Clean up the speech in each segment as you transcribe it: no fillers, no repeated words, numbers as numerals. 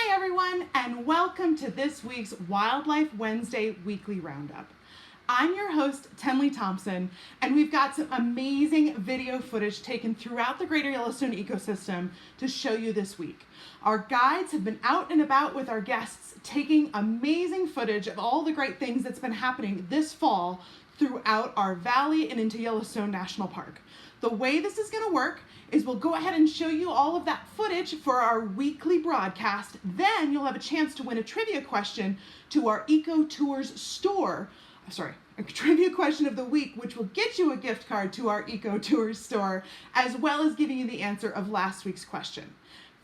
Hi everyone, and welcome to this week's Wildlife Wednesday Weekly Roundup. I'm your host, Tenley Thompson, and we've got some amazing video footage taken throughout the greater Yellowstone ecosystem to show you this week. Our guides have been out and about with our guests, taking amazing footage of all the great things that's been happening this fall throughout our valley and into Yellowstone National Park. The way this is going to work is we'll go ahead and show you all of that footage for our weekly broadcast. Then you'll have a chance to win a trivia question to our Eco Tours store. A trivia question of the week, which will get you a gift card to our Eco Tours store, as well as giving you the answer of last week's question.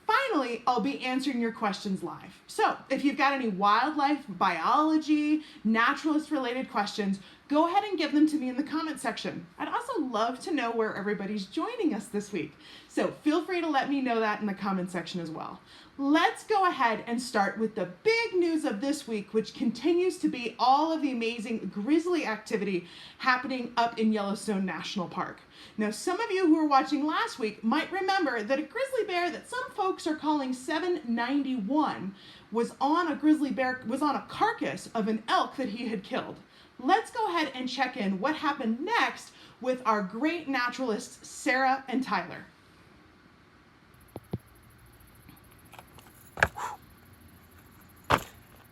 Finally, I'll be answering your questions live. So if you've got any wildlife, biology, naturalist-related questions, go ahead and give them to me in the comment section. I'd also love to know where everybody's joining us this week. So feel free to let me know that in the comment section as well. Let's go ahead and start with the big news of this week, which continues to be all of the amazing grizzly activity happening up in Yellowstone National Park. Now, some of you who were watching last week might remember that a grizzly bear that some folks are calling 791 was on a carcass of an elk that he had killed. Let's go ahead and check in what happened next with our great naturalists, Sarah and Tyler.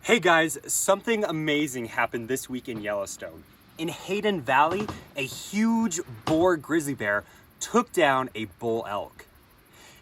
Hey guys, something amazing happened this week in Yellowstone. In Hayden Valley, a huge boar grizzly bear took down a bull elk.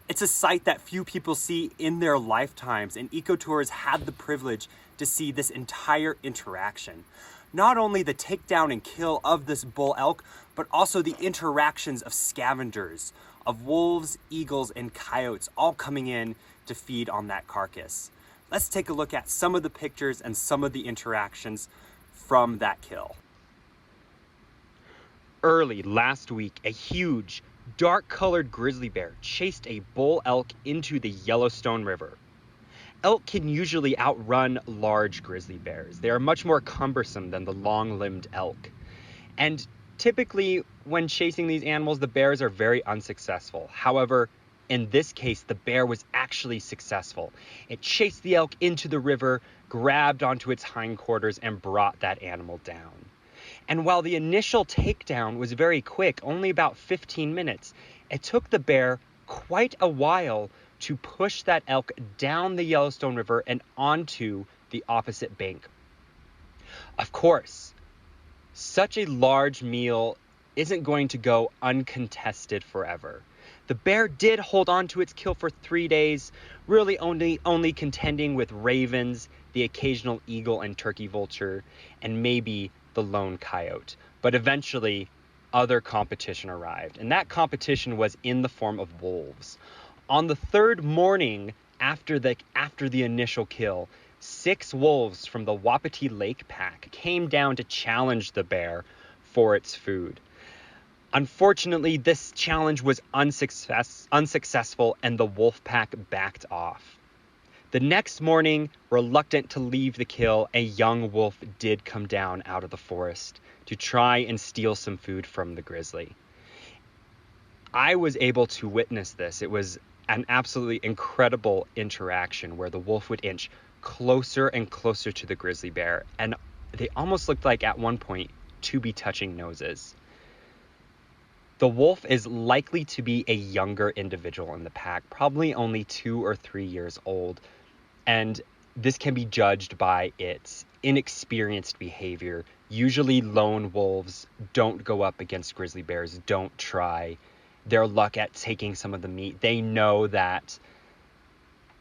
It's a sight that few people see in their lifetimes, and ecotours had the privilege to see this entire interaction. Not only the takedown and kill of this bull elk, but also the interactions of scavengers, of wolves, eagles, and coyotes all coming in to feed on that carcass. Let's take a look at some of the pictures and some of the interactions from that kill. Early last week, a huge, dark-colored grizzly bear chased a bull elk into the Yellowstone River. Elk can usually outrun large grizzly bears. They are much more cumbersome than the long-limbed elk. And typically, when chasing these animals, the bears are very unsuccessful. However, in this case, the bear was actually successful. It chased the elk into the river, grabbed onto its hindquarters, and brought that animal down. And while the initial takedown was very quick, only about 15 minutes, it took the bear quite a while to push that elk down the Yellowstone River and onto the opposite bank. Of course, such a large meal isn't going to go uncontested forever. The bear did hold on to its kill for 3 days, really only contending with ravens, the occasional eagle and turkey vulture, and maybe the lone coyote. But eventually, other competition arrived, and that competition was in the form of wolves. On the third morning after the initial kill, 6 wolves from the Wapiti Lake pack came down to challenge the bear for its food. Unfortunately, this challenge was unsuccessful, and the wolf pack backed off. The next morning, reluctant to leave the kill, a young wolf did come down out of the forest to try and steal some food from the grizzly. I was able to witness this. It was an absolutely incredible interaction where the wolf would inch closer and closer to the grizzly bear, and they almost looked like at one point to be touching noses. The wolf is likely to be a younger individual in the pack, probably only 2 or 3 years old, and this can be judged by its inexperienced behavior. Usually lone wolves don't go up against grizzly bears, don't try their luck at taking some of the meat. They know that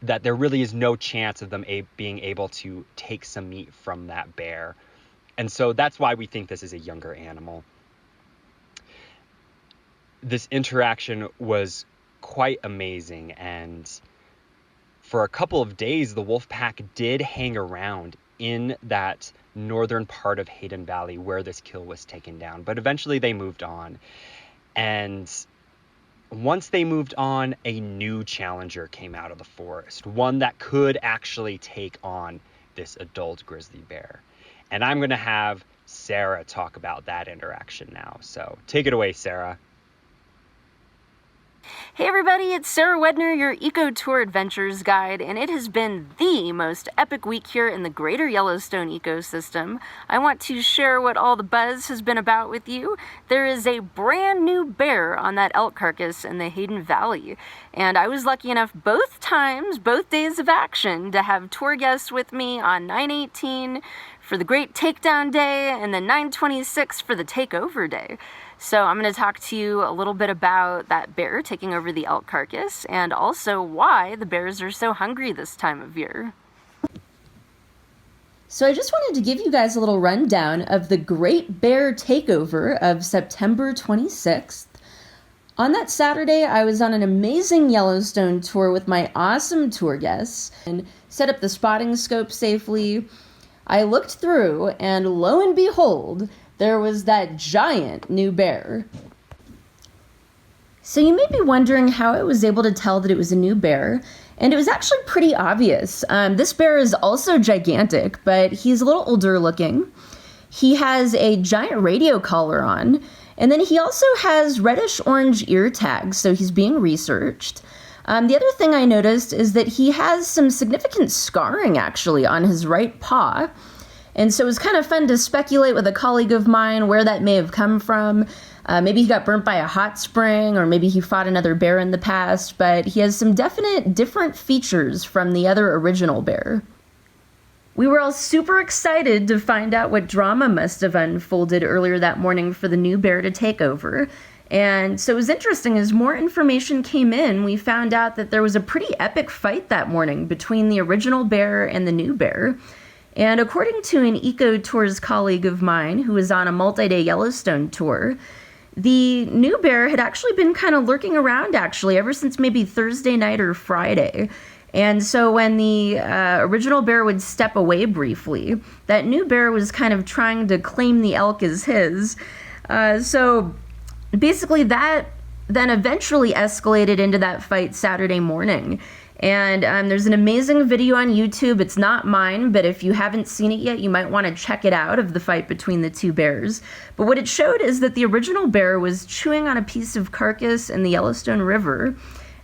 there really is no chance of them being able to take some meat from that bear. And so that's why we think this is a younger animal. This interaction was quite amazing, and for a couple of days, the wolf pack did hang around in that northern part of Hayden Valley where this kill was taken down, but eventually they moved on. And once they moved on, a new challenger came out of the forest, one that could actually take on this adult grizzly bear. And I'm going to have Sarah talk about that interaction now. So take it away, Sarah. Hey everybody, it's Sarah Wedner, your Eco Tour Adventures guide, and it has been the most epic week here in the greater Yellowstone ecosystem. I want to share what all the buzz has been about with you. There is a brand new bear on that elk carcass in the Hayden Valley, and I was lucky enough both days of action, to have tour guests with me on 9/18 for the Great Takedown Day and then 9/26 for the Takeover Day. So I'm going to talk to you a little bit about that bear taking over the elk carcass and also why the bears are so hungry this time of year. So I just wanted to give you guys a little rundown of the Great Bear Takeover of September 26th. On that Saturday, I was on an amazing Yellowstone tour with my awesome tour guests and set up the spotting scope safely. I looked through and lo and behold, there was that giant new bear. So you may be wondering how I was able to tell that it was a new bear, and it was actually pretty obvious. This bear is also gigantic, but he's a little older looking. He has a giant radio collar on, and then he also has reddish-orange ear tags, so he's being researched. The other thing I noticed is that he has some significant scarring, actually, on his right paw. And so it was kind of fun to speculate with a colleague of mine where that may have come from. Maybe he got burnt by a hot spring, or maybe he fought another bear in the past, but he has some definite different features from the other original bear. We were all super excited to find out what drama must have unfolded earlier that morning for the new bear to take over. And so it was interesting, as more information came in, we found out that there was a pretty epic fight that morning between the original bear and the new bear. And according to an Eco Tours colleague of mine who was on a multi-day Yellowstone tour, the new bear had actually been kind of lurking around ever since maybe Thursday night or Friday. And so when the original bear would step away briefly, that new bear was kind of trying to claim the elk as his. So basically that then eventually escalated into that fight Saturday morning. And there's an amazing video on YouTube. It's not mine, but if you haven't seen it yet, you might want to check it out, of the fight between the two bears. But what it showed is that the original bear was chewing on a piece of carcass in the Yellowstone River,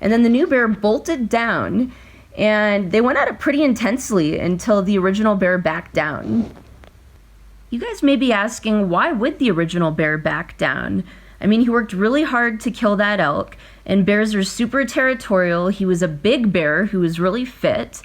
and then the new bear bolted down, and they went at it pretty intensely until the original bear backed down. You guys may be asking, why would the original bear back down? I mean, he worked really hard to kill that elk, and bears are super territorial. He was a big bear who was really fit.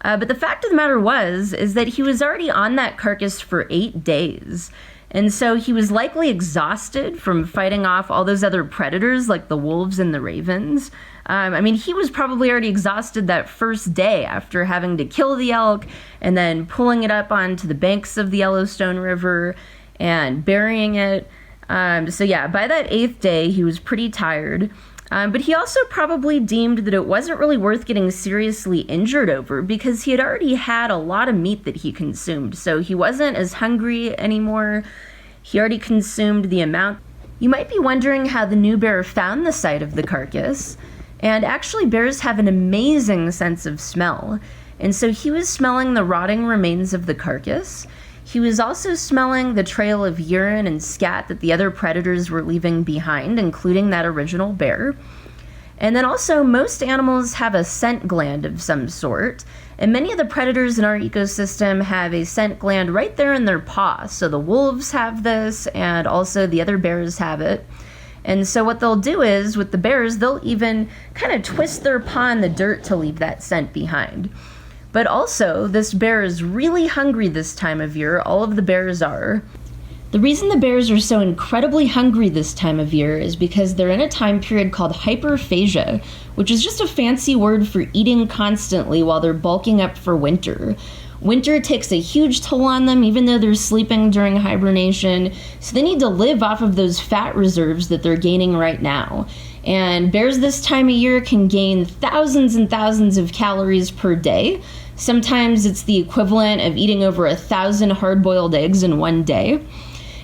But the fact of the matter is that he was already on that carcass for 8 days. And so he was likely exhausted from fighting off all those other predators like the wolves and the ravens. I mean, he was probably already exhausted that first day after having to kill the elk and then pulling it up onto the banks of the Yellowstone River and burying it. So yeah, by that 8th day, he was pretty tired. But he also probably deemed that it wasn't really worth getting seriously injured over, because he had already had a lot of meat that he consumed. So he wasn't as hungry anymore. He already consumed the amount. You might be wondering how the new bear found the site of the carcass. And actually, bears have an amazing sense of smell. And so he was smelling the rotting remains of the carcass. He was also smelling the trail of urine and scat that the other predators were leaving behind, including that original bear. And then also, most animals have a scent gland of some sort, and many of the predators in our ecosystem have a scent gland right there in their paw. So the wolves have this, and also the other bears have it. And so what they'll do is, with the bears, they'll even kind of twist their paw in the dirt to leave that scent behind. But also, this bear is really hungry this time of year. All of the bears are. The reason the bears are so incredibly hungry this time of year is because they're in a time period called hyperphagia, which is just a fancy word for eating constantly while they're bulking up for winter. Winter takes a huge toll on them, even though they're sleeping during hibernation, so they need to live off of those fat reserves that they're gaining right now. And bears this time of year can gain thousands and thousands of calories per day. Sometimes it's the equivalent of eating over 1,000 hard-boiled eggs in one day.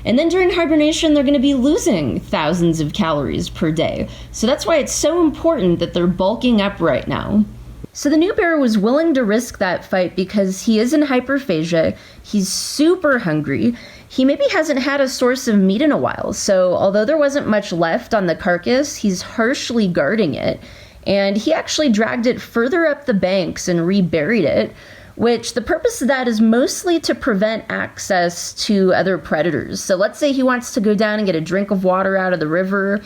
And then during hibernation, they're going to be losing thousands of calories per day. So that's why it's so important that they're bulking up right now. So the new bear was willing to risk that fight because he is in hyperphagia, he's super hungry, he maybe hasn't had a source of meat in a while. So although there wasn't much left on the carcass, he's harshly guarding it. And he actually dragged it further up the banks and reburied it, which the purpose of that is mostly to prevent access to other predators. So let's say he wants to go down and get a drink of water out of the river.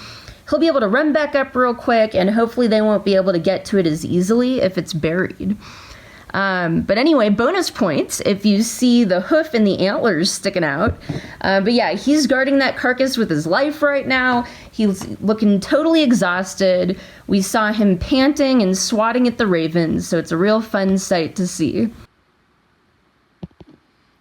He'll be able to run back up real quick, and hopefully they won't be able to get to it as easily if it's buried. But anyway, bonus points if you see the hoof and the antlers sticking out. But yeah, he's guarding that carcass with his life right now. He's looking totally exhausted. We saw him panting and swatting at the ravens, so it's a real fun sight to see.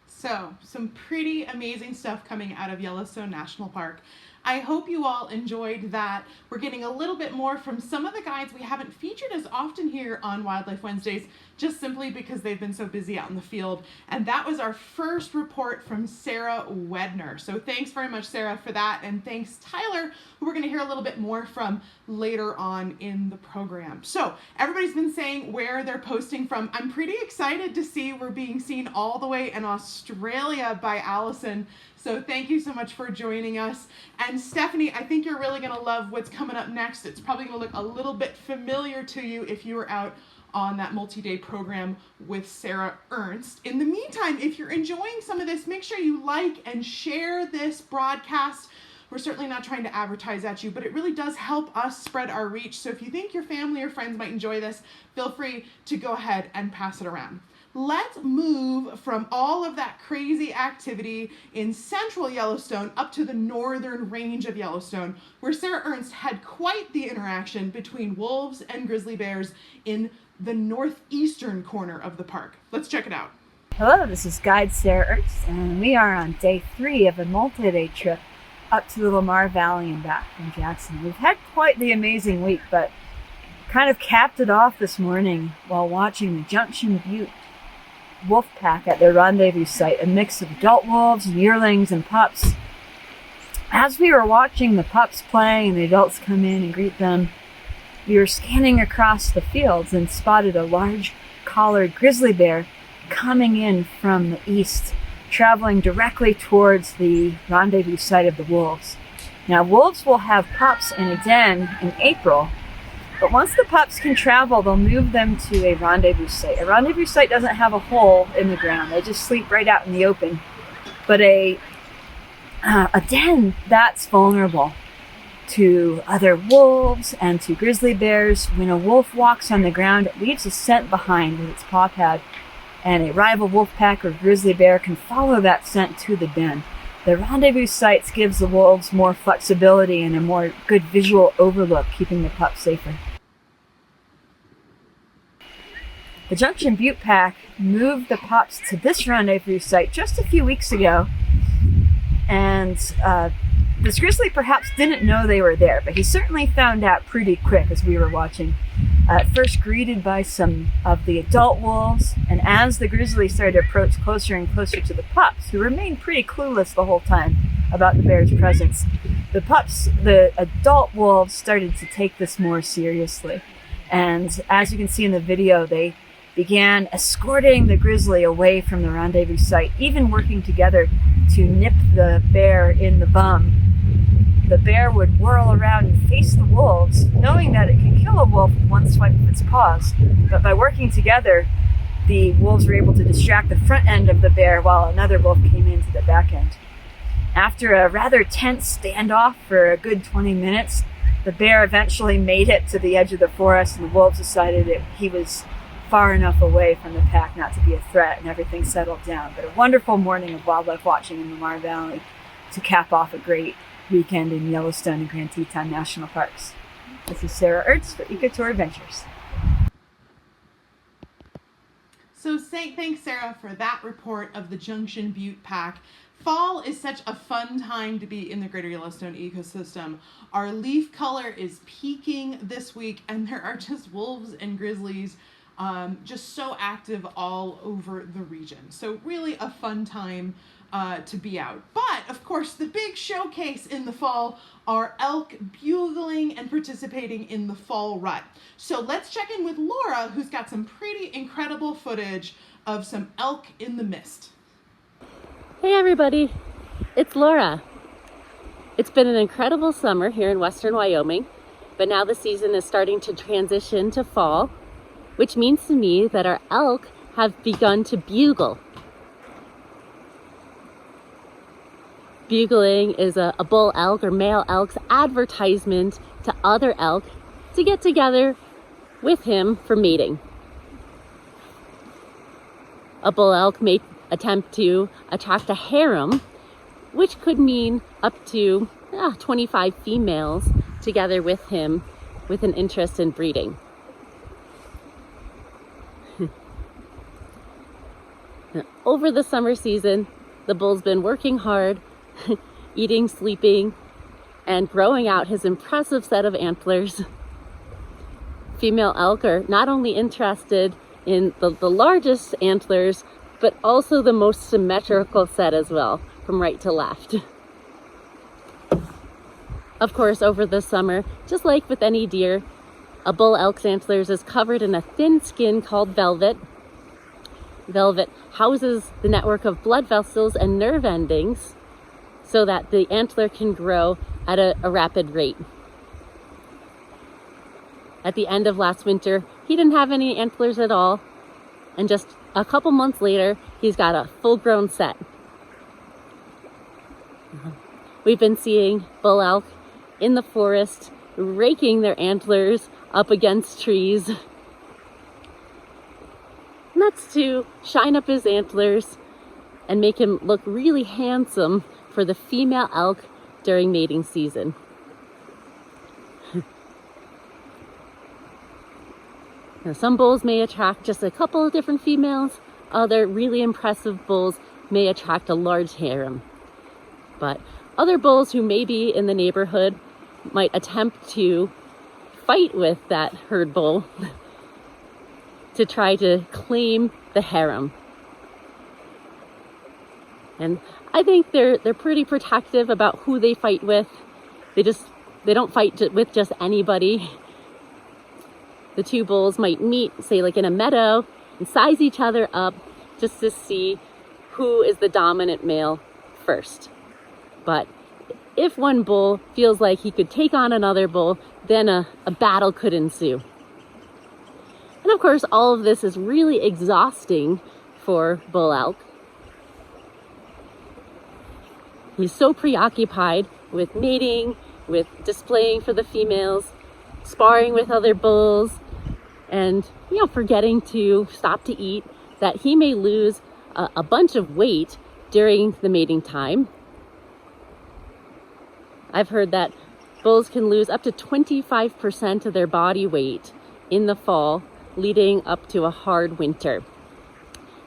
So, some pretty amazing stuff coming out of Yellowstone National Park. I hope you all enjoyed that. We're getting a little bit more from some of the guides we haven't featured as often here on Wildlife Wednesdays, just simply because they've been so busy out in the field. And that was our first report from Sarah Wedner. So thanks very much, Sarah, for that. And thanks, Tyler, who we're going to hear a little bit more from later on in the program. So everybody's been saying where they're posting from. I'm pretty excited to see we're being seen all the way in Australia by Allison. So thank you so much for joining us. And Stephanie, I think you're really going to love what's coming up next. It's probably going to look a little bit familiar to you if you were out on that multi-day program with Sarah Ernst. In the meantime, if you're enjoying some of this, make sure you like and share this broadcast. We're certainly not trying to advertise at you, but it really does help us spread our reach. So if you think your family or friends might enjoy this, feel free to go ahead and pass it around. Let's move from all of that crazy activity in central Yellowstone up to the northern range of Yellowstone, where Sarah Ernst had quite the interaction between wolves and grizzly bears in the northeastern corner of the park. Let's check it out. Hello, this is Guide Sarah Ernst, and we are on day 3 of a multi-day trip up to the Lamar Valley and back from Jackson. We've had quite the amazing week, but kind of capped it off this morning while watching the Junction Butte wolf pack at their rendezvous site, a mix of adult wolves, yearlings, and pups. As we were watching the pups play and the adults come in and greet them, we were scanning across the fields and spotted a large collared grizzly bear coming in from the east, traveling directly towards the rendezvous site of the wolves. Now, wolves will have pups in a den in April, but once the pups can travel, they'll move them to a rendezvous site. A rendezvous site doesn't have a hole in the ground. They just sleep right out in the open. But a den, that's vulnerable to other wolves and to grizzly bears. When a wolf walks on the ground, it leaves a scent behind with its paw pad, and a rival wolf pack or grizzly bear can follow that scent to the den. The rendezvous sites gives the wolves more flexibility and a more good visual overlook, keeping the pups safer. The Junction Butte pack moved the pups to this rendezvous site just a few weeks ago, and this grizzly perhaps didn't know they were there, but he certainly found out pretty quick as we were watching. At first greeted by some of the adult wolves, and as the grizzly started to approach closer and closer to the pups, who remained pretty clueless the whole time about the bear's presence, the adult wolves started to take this more seriously. And as you can see in the video, they began escorting the grizzly away from the rendezvous site, even working together to nip the bear in the bum. The bear would whirl around and face the wolves, knowing that it can kill a wolf with one swipe of its paws. But by working together, the wolves were able to distract the front end of the bear while another wolf came into the back end. After a rather tense standoff for a good 20 minutes, the bear eventually made it to the edge of the forest, and the wolves decided he was far enough away from the pack not to be a threat, and everything settled down. But a wonderful morning of wildlife watching in Lamar Valley to cap off a great weekend in Yellowstone and Grand Teton National Parks. This is Sarah Ernst for EcoTour Adventures. So thanks, Sarah, for that report of the Junction Butte pack. Fall is such a fun time to be in the greater Yellowstone ecosystem. Our leaf color is peaking this week, and there are just wolves and grizzlies just so active all over the region. So really a fun time to be out. But of course, the big showcase in the fall are elk bugling and participating in the fall rut. So let's check in with Laura, who's got some pretty incredible footage of some elk in the mist. Hey everybody, It's Laura. It's been an incredible summer here in western Wyoming, but now the season is starting to transition to fall, which means to me that our elk have begun to bugle. Bugling is a bull elk or male elk's advertisement to other elk to get together with him for mating. A bull elk may attempt to attract a harem, which could mean up to 25 females together with him with an interest in breeding. Over the summer season, the bull's been working hard, eating, sleeping, and growing out his impressive set of antlers. Female elk are not only interested in the largest antlers, but also the most symmetrical set as well, from right to left. Of course, over the summer, just like with any deer, a bull elk's antlers is covered in a thin skin called velvet. Velvet houses the network of blood vessels and nerve endings so that the antler can grow at a rapid rate. At the end of last winter, he didn't have any antlers at all, and just a couple months later, he's got a full-grown set. We've been seeing bull elk in the forest raking their antlers up against trees. And that's to shine up his antlers and make him look really handsome for the female elk during mating season. Now, some bulls may attract just a couple of different females. Other really impressive bulls may attract a large harem. But other bulls who may be in the neighborhood might attempt to fight with that herd bull to try to claim the harem. And I think they're pretty protective about who they fight with. They don't fight with just anybody. The two bulls might meet, say like in a meadow, and size each other up just to see who is the dominant male first. But if one bull feels like he could take on another bull, then a battle could ensue. And of course, all of this is really exhausting for bull elk. He's so preoccupied with mating, with displaying for the females, sparring with other bulls, and forgetting to stop to eat, that he may lose a bunch of weight during the mating time. I've heard that bulls can lose up to 25% of their body weight in the fall, leading up to a hard winter.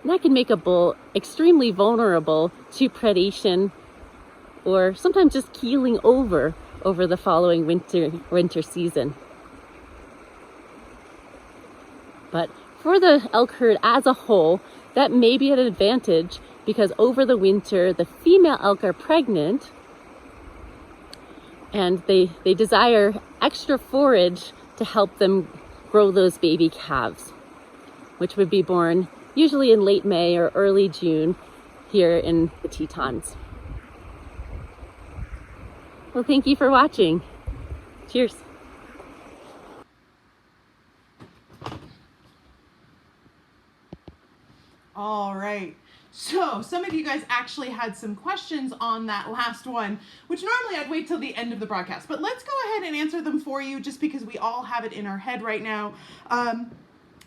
And that can make a bull extremely vulnerable to predation, or sometimes just keeling over the following winter season. But for the elk herd as a whole, that may be an advantage because over the winter, the female elk are pregnant and they desire extra forage to help them grow those baby calves, which would be born usually in late May or early June here in the Tetons. Well, thank you for watching. Cheers. All right. So some of you guys actually had some questions on that last one, which normally I'd wait till the end of the broadcast, but let's go ahead and answer them for you just because we all have it in our head right now.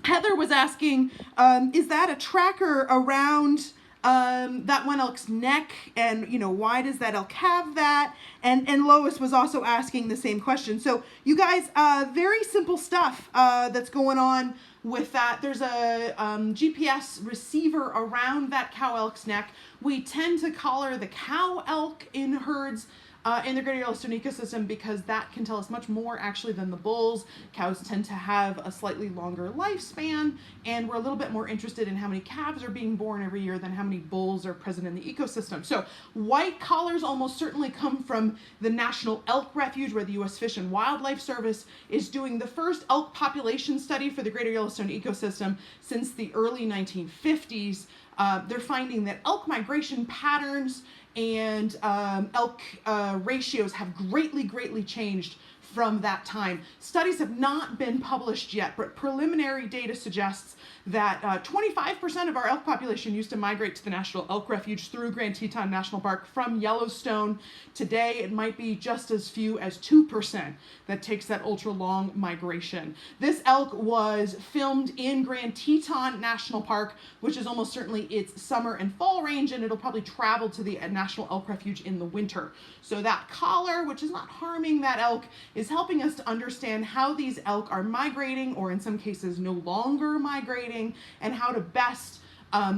Heather was asking, is that a tracker around that one elk's neck, and why does that elk have that? And Lois was also asking the same question. So you guys, very simple stuff that's going on with that. There's a GPS receiver around that cow elk's neck. We tend to collar the cow elk in herds in the Greater Yellowstone ecosystem because that can tell us much more actually than the bulls. Cows tend to have a slightly longer lifespan, and we're a little bit more interested in how many calves are being born every year than how many bulls are present in the ecosystem. So white collars almost certainly come from the National Elk Refuge, where the U.S. Fish and Wildlife Service is doing the first elk population study for the Greater Yellowstone ecosystem since the early 1950s. they're finding that elk migration patterns and elk ratios have greatly changed from that time. Studies have not been published yet, but preliminary data suggests that 25% of our elk population used to migrate to the National Elk Refuge through Grand Teton National Park from Yellowstone. Today, it might be just as few as 2% that takes that ultra long migration. This elk was filmed in Grand Teton National Park, which is almost certainly its summer and fall range, and it'll probably travel to the National Elk Refuge in the winter. So that collar, which is not harming that elk, is helping us to understand how these elk are migrating, or in some cases no longer migrating, and how to best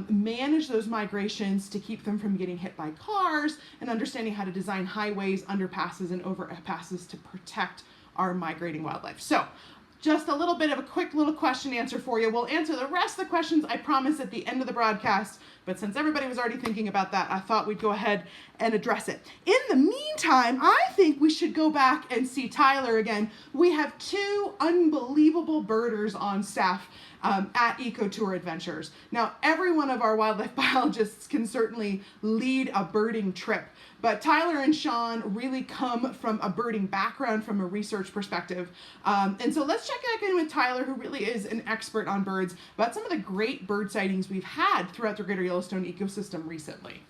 manage those migrations to keep them from getting hit by cars, and understanding how to design highways, underpasses, and overpasses to protect our migrating wildlife. So just a little bit of a quick little question answer for you. We'll answer the rest of the questions, I promise, at the end of the broadcast. But since everybody was already thinking about that, I thought we'd go ahead and address it. In the meantime, I think we should go back and see Tyler again. We have two unbelievable birders on staff at EcoTour Adventures. Now, every one of our wildlife biologists can certainly lead a birding trip, but Tyler and Sean really come from a birding background from a research perspective. And so let's check back in with Tyler, who really is an expert on birds, about some of the great bird sightings we've had throughout the greater Yellowstone ecosystem recently.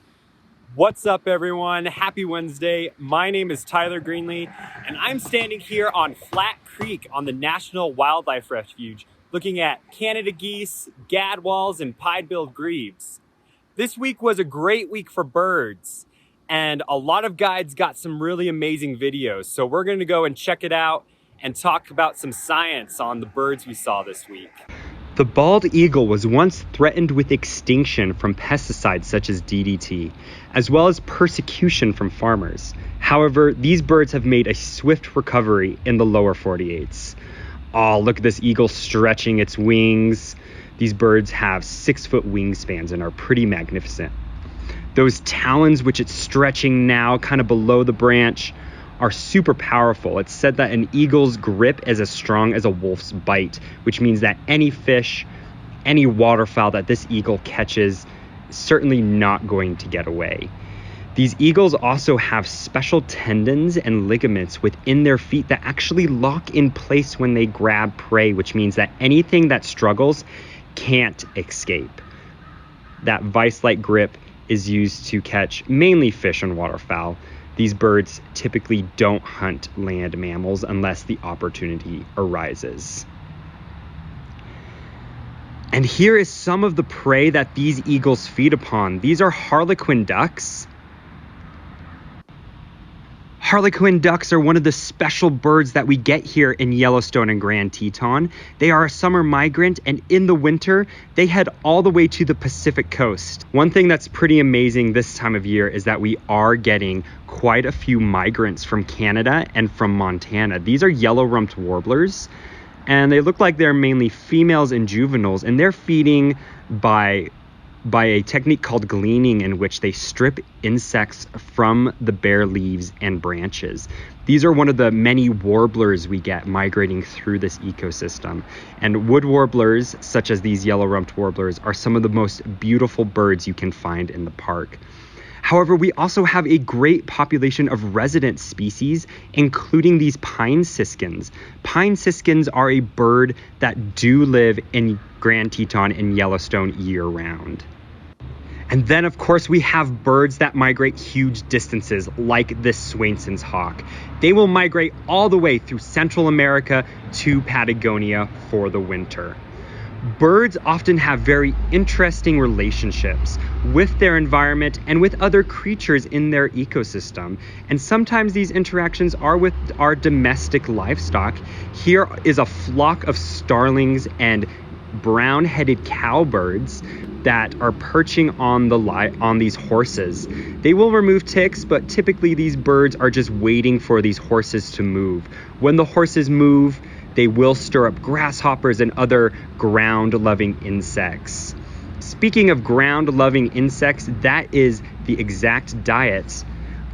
What's up, everyone? Happy Wednesday. My name is Tyler Greenlee, and I'm standing here on Flat Creek on the National Wildlife Refuge, looking at Canada geese, gadwalls, and pied-billed grebes. This week was a great week for birds, and a lot of guides got some really amazing videos. So we're going to go and check it out and talk about some science on the birds we saw this week. The bald eagle was once threatened with extinction from pesticides such as DDT, as well as persecution from farmers. However, these birds have made a swift recovery in the lower 48s. Oh, look at this eagle stretching its wings. These birds have 6-foot wingspans and are pretty magnificent. Those talons, which it's stretching now kind of below the branch, are super powerful. It's said that an eagle's grip is as strong as a wolf's bite, which means that any fish, any waterfowl that this eagle catches is certainly not going to get away. These eagles also have special tendons and ligaments within their feet that actually lock in place when they grab prey, which means that anything that struggles can't escape. That vice-like grip is used to catch mainly fish and waterfowl. These birds typically don't hunt land mammals unless the opportunity arises. And here is some of the prey that these eagles feed upon. These are harlequin ducks. Harlequin ducks are one of the special birds that we get here in Yellowstone and Grand Teton. They are a summer migrant, and in the winter, they head all the way to the Pacific coast. One thing that's pretty amazing this time of year is that we are getting quite a few migrants from Canada and from Montana. These are yellow-rumped warblers, and they look like they're mainly females and juveniles, and they're feeding by a technique called gleaning, in which they strip insects from the bare leaves and branches. These are one of the many warblers we get migrating through this ecosystem. And wood warblers, such as these yellow-rumped warblers, are some of the most beautiful birds you can find in the park. However, we also have a great population of resident species, including these pine siskins. Pine siskins are a bird that do live in Grand Teton and Yellowstone year-round. And then, of course, we have birds that migrate huge distances, like this Swainson's hawk. They will migrate all the way through Central America to Patagonia for the winter. Birds often have very interesting relationships with their environment and with other creatures in their ecosystem. And sometimes these interactions are with our domestic livestock. Here is a flock of starlings and brown-headed cowbirds that are perching on these horses. They will remove ticks, but typically these birds are just waiting for these horses to move. When the horses move, they will stir up grasshoppers and other ground-loving insects. Speaking of ground-loving insects, that is the exact diet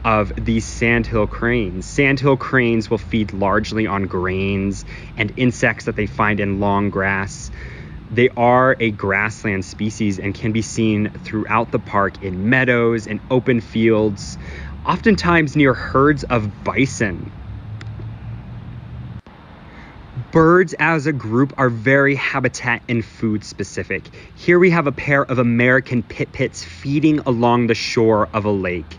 of these sandhill cranes. Sandhill cranes will feed largely on grains and insects that they find in long grass. They are a grassland species and can be seen throughout the park in meadows and open fields, oftentimes near herds of bison. Birds as a group are very habitat and food specific. Here we have a pair of American pit-pits feeding along the shore of a lake.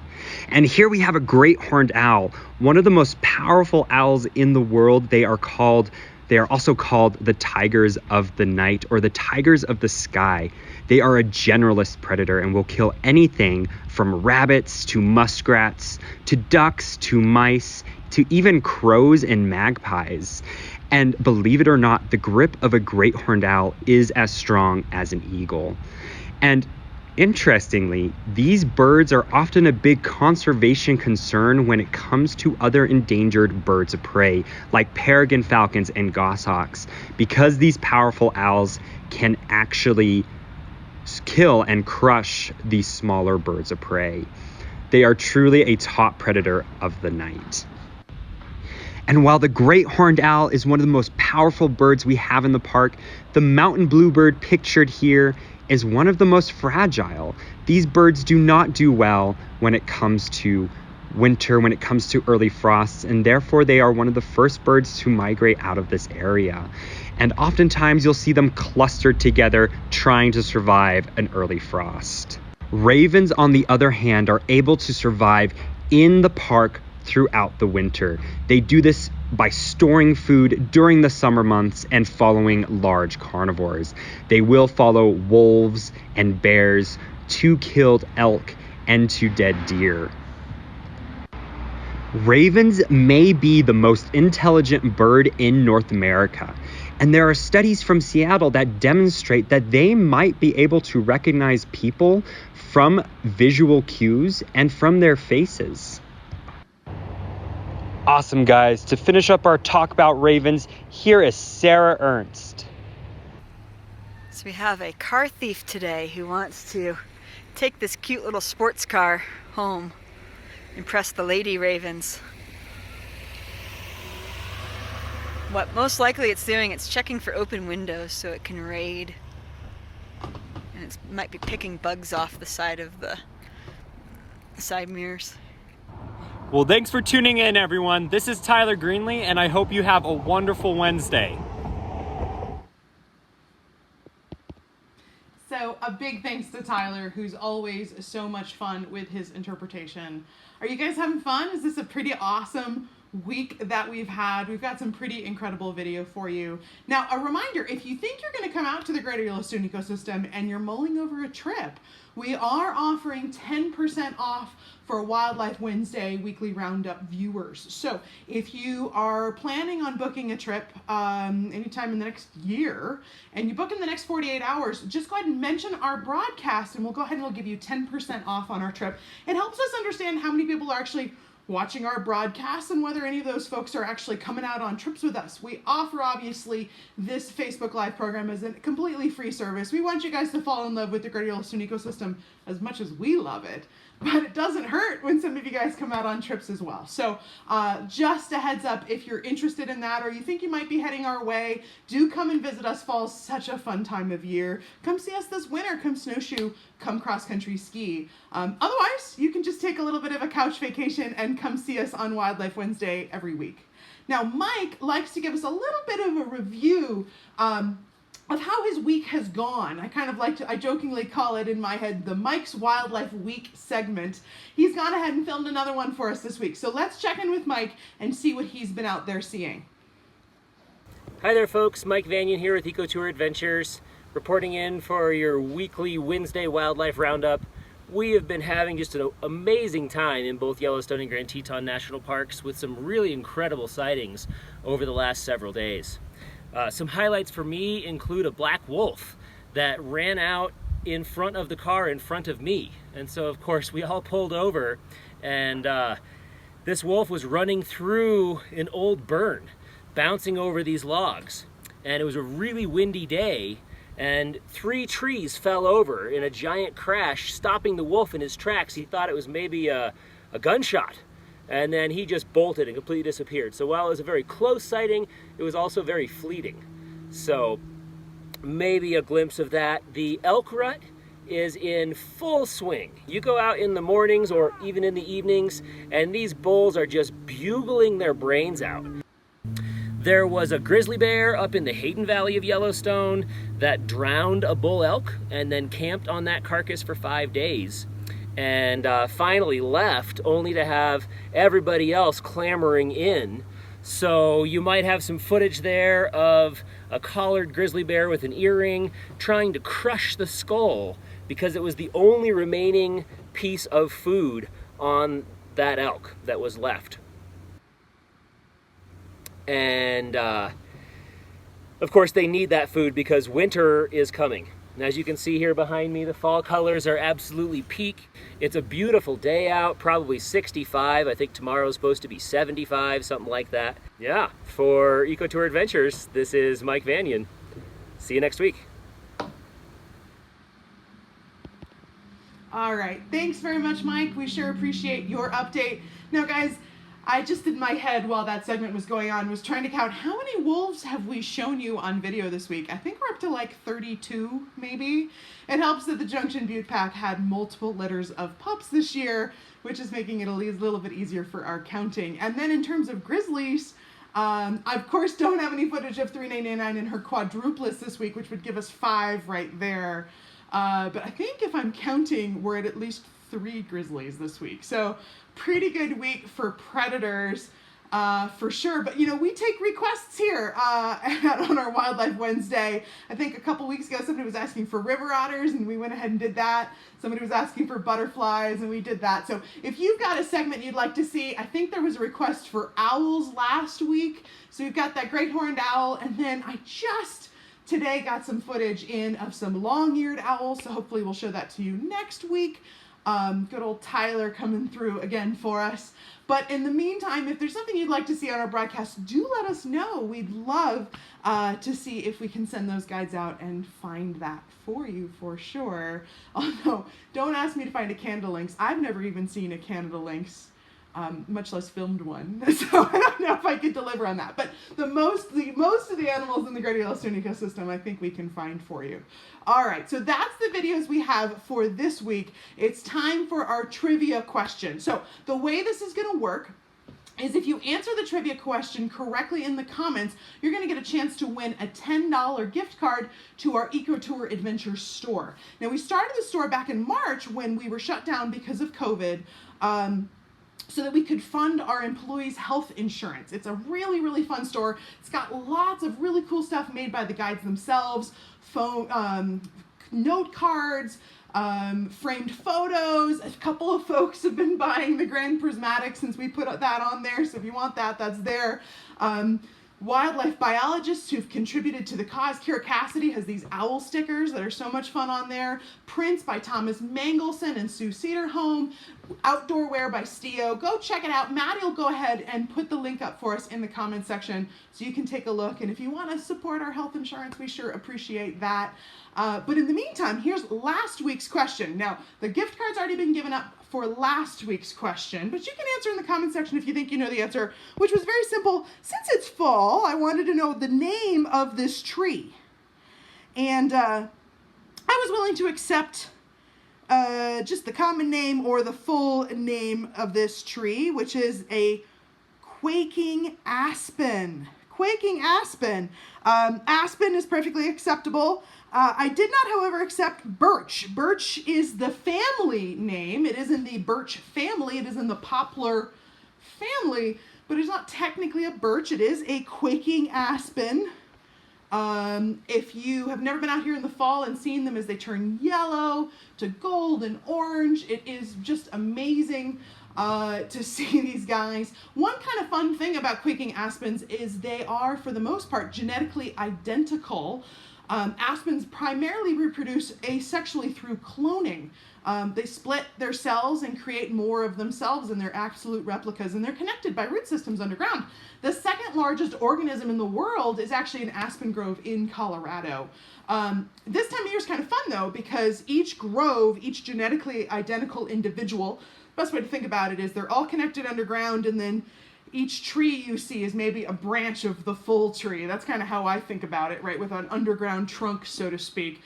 And here we have a great horned owl, one of the most powerful owls in the world. They are also called the tigers of the night or the tigers of the sky. They are a generalist predator and will kill anything from rabbits to muskrats to ducks to mice to even crows and magpies. And believe it or not, the grip of a great horned owl is as strong as an eagle. And interestingly, these birds are often a big conservation concern when it comes to other endangered birds of prey, like peregrine falcons and goshawks, because these powerful owls can actually kill and crush these smaller birds of prey. They are truly a top predator of the night. And while the great horned owl is one of the most powerful birds we have in the park, the mountain bluebird pictured here is one of the most fragile. These birds do not do well when it comes to winter, when it comes to early frosts, and therefore they are one of the first birds to migrate out of this area. And oftentimes you'll see them clustered together trying to survive an early frost. Ravens, on the other hand, are able to survive in the park throughout the winter. They do this by storing food during the summer months and following large carnivores. They will follow wolves and bears, to killed elk, and to dead deer. Ravens may be the most intelligent bird in North America, and there are studies from Seattle that demonstrate that they might be able to recognize people from visual cues and from their faces. Awesome, guys. To finish up our talk about ravens, here is Sarah Ernst. So we have a car thief today who wants to take this cute little sports car home, impress the lady ravens. What most likely it's doing, it's checking for open windows so it can raid. And it might be picking bugs off the side of the side mirrors. Well, thanks for tuning in, everyone. This is Tyler Greenlee, and I hope you have a wonderful Wednesday. So a big thanks to Tyler, who's always so much fun with his interpretation. Are you guys having fun? Is this a pretty awesome week that we've had? We've got some pretty incredible video for you. Now, a reminder, if you think you're going to come out to the Greater Yellowstone ecosystem and you're mulling over a trip, we are offering 10% off for Wildlife Wednesday weekly roundup viewers. So if you are planning on booking a trip anytime in the next year and you book in the next 48 hours, just go ahead and mention our broadcast and we'll go ahead and we'll give you 10% off on our trip. It helps us understand how many people are actually watching our broadcasts and whether any of those folks are actually coming out on trips with us. We offer, obviously, this Facebook Live program as a completely free service. We want you guys to fall in love with the Greater Yellowstone ecosystem as much as we love it, but it doesn't hurt when some of you guys come out on trips as well. So just a heads up, if you're interested in that or you think you might be heading our way, do come and visit us. Fall's such a fun time of year. Come see us this winter, come snowshoe, come cross-country ski. Otherwise, you can just take a little bit of a couch vacation and come see us on Wildlife Wednesday every week. Now, Mike likes to give us a little bit of a review of how his week has gone. I kind of like to, I jokingly call it in my head, the Mike's Wildlife Week segment. He's gone ahead and filmed another one for us this week. So let's check in with Mike and see what he's been out there seeing. Hi there folks, Mike Vanyan here with EcoTour Adventures, reporting in for your weekly Wednesday Wildlife Roundup. We have been having just an amazing time in both Yellowstone and Grand Teton National Parks with some really incredible sightings over the last several days. Some highlights for me include a black wolf that ran out in front of the car in front of me. And so of course we all pulled over and this wolf was running through an old burn, bouncing over these logs. And it was a really windy day and 3 trees fell over in a giant crash, stopping the wolf in his tracks. He thought it was maybe a gunshot. And then he just bolted and completely disappeared. So while it was a very close sighting, it was also very fleeting. So maybe a glimpse of that. The elk rut is in full swing. You go out in the mornings or even in the evenings, and these bulls are just bugling their brains out. There was a grizzly bear up in the Hayden Valley of Yellowstone that drowned a bull elk and then camped on that carcass for 5 days, and finally left only to have everybody else clamoring in. So you might have some footage there of a collared grizzly bear with an earring trying to crush the skull because it was the only remaining piece of food on that elk that was left. And of course they need that food because winter is coming. And as you can see here behind me, the fall colors are absolutely peak. It's a beautiful day out, probably 65. I think tomorrow's supposed to be 75, something like that. Yeah, for EcoTour Adventures, this is Mike Vanyan. See you next week. All right, thanks very much, Mike. We sure appreciate your update. Now, guys, I just in my head while that segment was going on was trying to count how many wolves have we shown you on video this week. I think we're up to like 32, maybe. It helps that the Junction Butte Pack had multiple litters of pups this year, which is making it a little bit easier for our counting. And then in terms of grizzlies, I of course don't have any footage of 3999 and her quadruplets this week, which would give us 5 right there. But I think if I'm counting, we're at least 3 grizzlies this week. So pretty good week for predators, for sure. But you know, we take requests here on our Wildlife Wednesday. I think a couple weeks ago somebody was asking for river otters and we went ahead and did that. Somebody was asking for butterflies and we did that. So if you've got a segment you'd like to see, I think there was a request for owls last week. So we've got that great horned owl, and then I just today got some footage in of some long-eared owls, so hopefully we'll show that to you next week. Good old Tyler coming through again for us. But in the meantime, if there's something you'd like to see on our broadcast, do let us know. We'd love to see if we can send those guides out and find that for you for sure. Although, don't ask me to find a Canada lynx. I've never even seen a Canada lynx, much less filmed one. So I don't know if I could deliver on that. But most of the animals in the Greater Yellowstone ecosystem, I think we can find for you. All right, so that's the videos we have for this week. It's time for our trivia question. So the way this is going to work is if you answer the trivia question correctly in the comments, you're going to get a chance to win a $10 gift card to our EcoTour Adventures store. Now, we started the store back in March when we were shut down because of COVID, so that we could fund our employees' health insurance. It's a really, really fun store. It's got lots of really cool stuff made by the guides themselves, note cards, framed photos. A couple of folks have been buying the grand prismatic since we put that on there, so if you want that, that's there. Wildlife biologists who've contributed to the cause. Kira Cassidy has these owl stickers that are so much fun on there. Prints by Thomas Mangelson and Sue Cedarholm. Outdoor wear by Stio. Go check it out. Maddie will go ahead and put the link up for us in the comment section so you can take a look. And if you want to support our health insurance, we sure appreciate that. But in the meantime, here's last week's question. Now, the gift card's already been given up for last week's question, but you can answer in the comment section if you think you know the answer, which was very simple. Since it's fall, I wanted to know the name of this tree. And I was willing to accept just the common name or the full name of this tree, which is a quaking aspen. Quaking aspen. Aspen is perfectly acceptable. I did not, however, accept birch. Birch is the family name. It is in the birch family. It is in the poplar family, but it's not technically a birch. It is a quaking aspen. If you have never been out here in the fall and seen them as they turn yellow to gold and orange, it is just amazing to see these guys. One kind of fun thing about quaking aspens is they are, for the most part, genetically identical. Aspens primarily reproduce asexually through cloning. They split their cells and create more of themselves, and they're absolute replicas, and they're connected by root systems underground. The second largest organism in the world is actually an aspen grove in Colorado. This time of year is kind of fun, though, because each grove, each genetically identical individual, best way to think about it is they're all connected underground, and then each tree you see is maybe a branch of the full tree. That's kind of how I think about it, right? With an underground trunk, so to speak.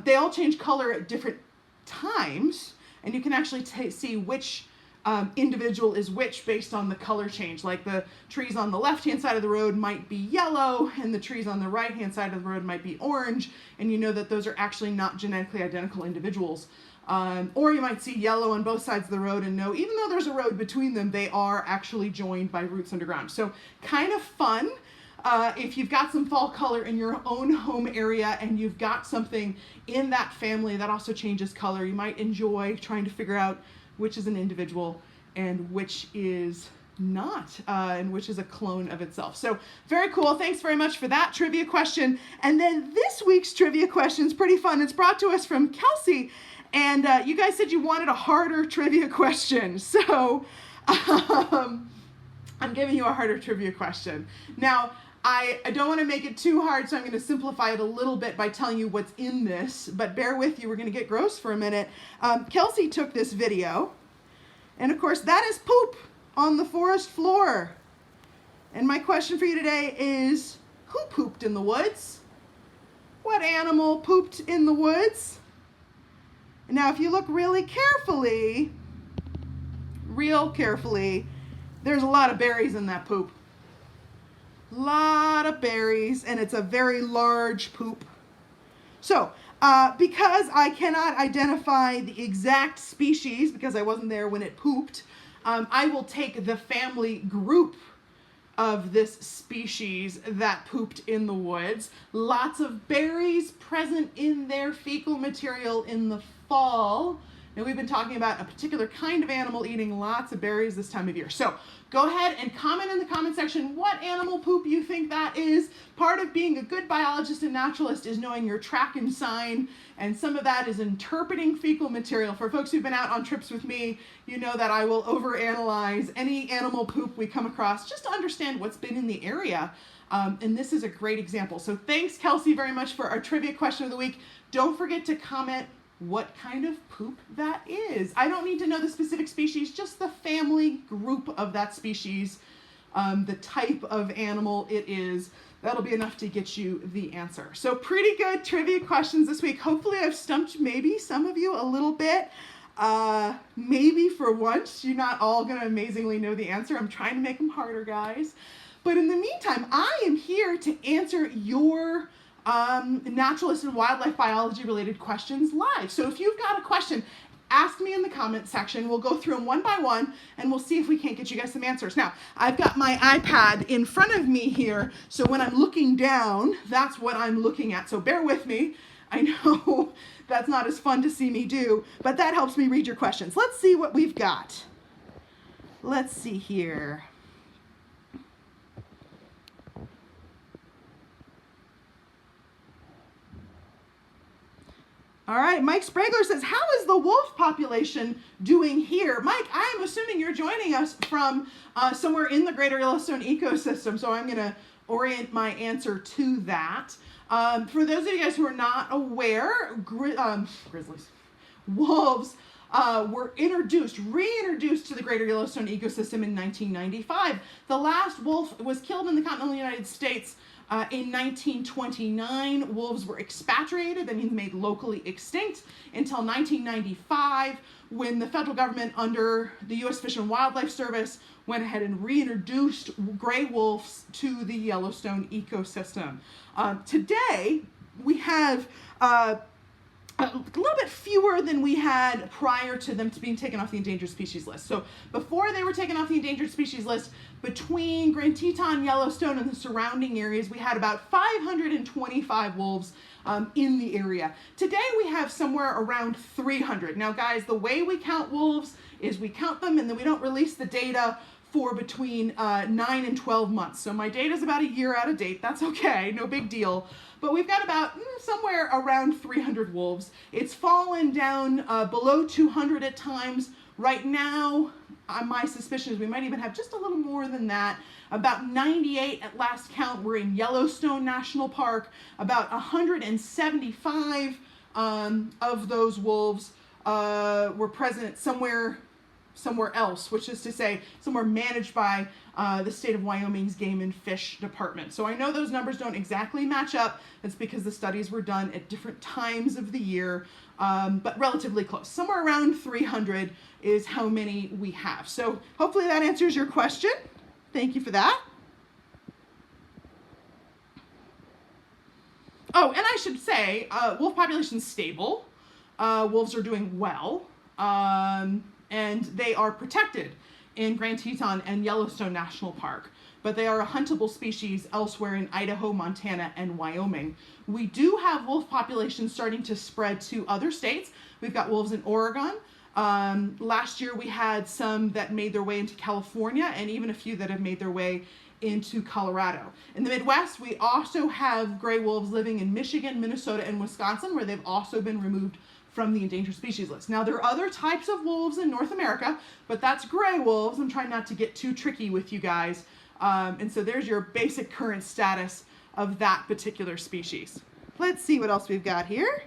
They all change color at different times, and you can actually see which individual is which based on the color change. Like the trees on the left-hand side of the road might be yellow, and the trees on the right-hand side of the road might be orange, and you know that those are actually not genetically identical individuals. Or you might see yellow on both sides of the road and know, even though there's a road between them, they are actually joined by roots underground. So kind of fun. If you've got some fall color in your own home area and you've got something in that family that also changes color, you might enjoy trying to figure out which is an individual and which is not, and which is a clone of itself. So very cool. Thanks very much for that trivia question. And then this week's trivia question is pretty fun. It's brought to us from Kelsey. And you guys said you wanted a harder trivia question. So I'm giving you a harder trivia question. Now, I don't want to make it too hard, so I'm going to simplify it a little bit by telling you what's in this. But bear with you, we're going to get gross for a minute. Kelsey took this video. And of course, that is poop on the forest floor. And my question for you today is, who pooped in the woods? What animal pooped in the woods? Now, if you look really carefully, real carefully, there's a lot of berries in that poop. Lot of berries, and it's a very large poop. So, because I cannot identify the exact species, because I wasn't there when it pooped, I will take the family group of this species that pooped in the woods. Lots of berries present in their fecal material in the fall. And we've been talking about a particular kind of animal eating lots of berries this time of year. So go ahead and comment in the comment section what animal poop you think that is. Part of being a good biologist and naturalist is knowing your track and sign, and some of that is interpreting fecal material. For folks who've been out on trips with me, you know that I will overanalyze any animal poop we come across just to understand what's been in the area. And this is a great example. So thanks, Kelsey, very much for our trivia question of the week. Don't forget to comment what kind of poop that is. I don't need to know the specific species, just the family group of that species, the type of animal it is. That'll be enough to get you the answer. So pretty good trivia questions this week. Hopefully I've stumped maybe some of you a little bit. Maybe for once, you're not all gonna amazingly know the answer. I'm trying to make them harder, guys. But in the meantime, I am here to answer your naturalist and wildlife biology related questions live. So if you've got a question, ask me in the comment section. We'll go through them one by one and we'll see if we can't get you guys some answers. Now, I've got my iPad in front of me here, so when I'm looking down, that's what I'm looking at. So bear with me. I know that's not as fun to see me do, but that helps me read your questions. Let's see what we've got. Let's see here. All right, Mike Spragler says, how is the wolf population doing here? Mike, I am assuming you're joining us from somewhere in the greater Yellowstone ecosystem, so I'm going to orient my answer to that. For those of you guys who are not aware, wolves were reintroduced to the greater Yellowstone ecosystem in 1995. The last wolf was killed in the continental United States in 1929. Wolves were expatriated, that means made locally extinct, until 1995, when the federal government under the U.S. Fish and Wildlife Service went ahead and reintroduced gray wolves to the Yellowstone ecosystem. Today, we have a little bit fewer than we had prior to them being taken off the endangered species list. So before they were taken off the endangered species list, between Grand Teton, Yellowstone, and the surrounding areas, we had about 525 wolves in the area. Today we have somewhere around 300. Now guys, the way we count wolves is we count them and then we don't release the data for between 9 and 12 months. So my data is about a year out of date. That's okay, no big deal. But we've got about somewhere around 300 wolves. It's fallen down below 200 at times. Right now, my suspicion is we might even have just a little more than that. About 98 at last count were in Yellowstone National Park. About 175 of those wolves were present somewhere somewhere else, which is to say somewhere managed by the state of Wyoming's Game and Fish Department. So I know those numbers don't exactly match up. It's because the studies were done at different times of the year, but relatively close. Somewhere around 300 is how many we have. So hopefully that answers your question. Thank you for that. Oh, and I should say, wolf population's stable. Wolves are doing well, and they are protected in Grand Teton and Yellowstone National Park, but they are a huntable species elsewhere in Idaho, Montana, and Wyoming. We do have wolf populations starting to spread to other states. We've got wolves in Oregon. Last year we had some that made their way into California, and even a few that have made their way into Colorado. In the Midwest, we also have gray wolves living in Michigan, Minnesota, and Wisconsin, where they've also been removed from the endangered species list. Now, there are other types of wolves in North America, but that's gray wolves. I'm trying not to get too tricky with you guys. And so there's your basic current status of that particular species. Let's see what else we've got here.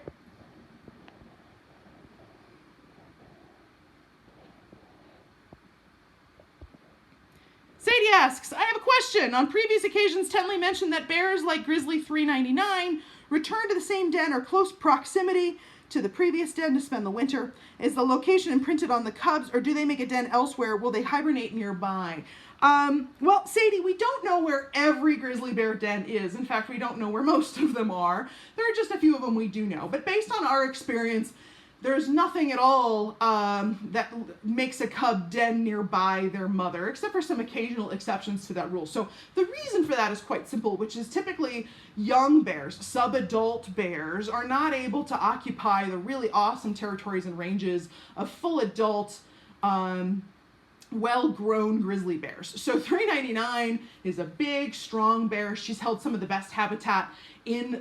Sadie asks, I have a question. On previous occasions, Tenley mentioned that bears like Grizzly 399 return to the same den or close proximity to the previous den to spend the winter. Is the location imprinted on the cubs, or do they make a den elsewhere? Will they hibernate nearby? Well, Sadie, we don't know where every grizzly bear den is. In fact, we don't know where most of them are. There are just a few of them we do know. But based on our experience, there's nothing at all that makes a cub den nearby their mother, except for some occasional exceptions to that rule. So the reason for that is quite simple, which is typically young bears, subadult bears, are not able to occupy the really awesome territories and ranges of full adult, well-grown grizzly bears. So 399 is a big, strong bear. She's held some of the best habitat in